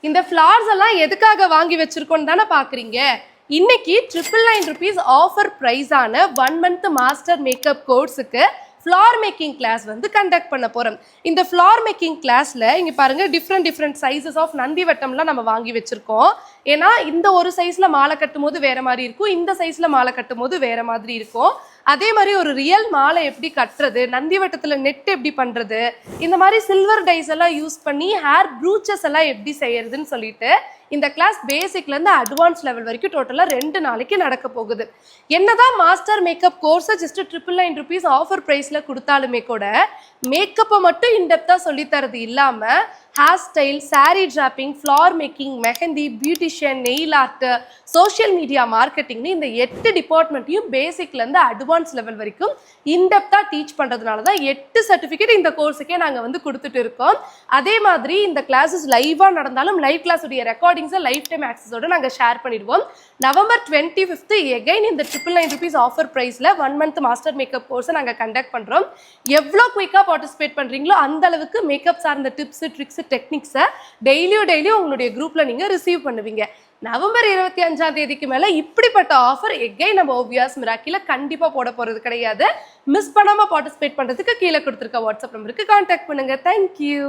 இந்த ஃப்ளார்ஸ் எல்லாம் எதுக்காக வாங்கி வச்சிருக்கோன்னு தானே பாக்குறீங்க. இன்னைக்கு ₹999 ஆஃபர் பிரைஸான 1 மந்த் மாஸ்டர் மேக்கப் கோர்ஸுக்கு ஃப்ளார் மேக்கிங் கிளாஸ் வந்து கண்டக்ட் பண்ண போறோம். இந்த ஃப்ளார் மேக்கிங் கிளாஸ்ல இங்க பாருங்க டிஃப்ரெண்ட் சைஸஸ் ஆஃப் நந்தி வட்டம்லாம் நம்ம வாங்கி வச்சிருக்கோம். ஏன்னா இந்த ஒரு சைஸ்ல மாலை கட்டும் போது வேற மாதிரி இருக்கும், இந்த சைஸ்ல மாலை கட்டும் போது வேற மாதிரி இருக்கும். அதே மாதிரி ஒரு ரியல் மாலை எப்படி கட்டுறது, நந்தி வட்டத்துல நெட் எப்படி பண்றது, இந்த மாதிரி சில்வர் டைஸ் எல்லாம் யூஸ் பண்ணி ஹேர் ப்ரூச்சஸ் எல்லாம் எப்படி செய்யறதுன்னு சொல்லிட்டு இந்த கிளாஸ் பேசிக்ல இருந்து அட்வான்ஸ் லெவல் வரைக்கும் டோட்டலா 2 நாளைக்கு நடக்க போகுது. என்னதான் master makeup course just ₹999 offer பிரைஸ்ல கொடுத்தாலுமே கூட மேக்கப்பை மட்டும் இன்டெப்தா சொல்லி தரது இல்லாம hair style, sari draping, flower making, mehndi, beautician, nail art, social media மார்க்கெட்டிங்னு இந்த 8 டிபார்ட்மெண்ட்டையும் பேசிக்ல இருந்து அட்வான்ஸ் லெவல் வரைக்கும் இன்டெப்தா டீச் பண்றதுனால தான் 8 சர்டிஃபிகேட் இந்த கோர்ஸுக்கே நாங்கள் வந்து கொடுத்துட்டு இருக்கோம். அதே மாதிரி இந்த கிளாஸஸ் லைவா நடந்தாலும் லைவ் கிளாஸ் உடைய ரெக்கார்டிங்ஸை லைஃப் டைம் ஆக்சஸோட நாங்கள் ஷேர் பண்ணிடுவோம். November 25th எகைன் இந்த ₹999 ஆஃபர் பிரைஸ்ல 1 மந்த் மாஸ்டர் மேக்கப் கோர்ஸை நாங்கள் கண்டக்ட் பண்றோம். எவ்வளோ குயிக்காக பார்ட்டிசிபேட் பண்றீங்களோ அந்த அளவுக்கு மேக்கப் சார்ந்த டிப்ஸ், ட்ரிக்ஸ், டெக்னிக்ஸை டெய்லியும் உங்களுடைய குரூப்ல நீங்க ரிசீவ் பண்ணுவீங்க. November 25 மேல இப்படிப்பட்ட ஆஃபர் எகைன் நம்ம ஓவியாஸ் மிராக்கில கண்டிப்பா போட போறது கிடையாது. மிஸ் பண்ணாம பார்ட்டிசிபேட் பண்றதுக்கு கீழே கொடுத்துருக்க வாட்ஸ்அப் நம்பருக்கு கான்டாக்ட் பண்ணுங்க. தேங்க்யூ.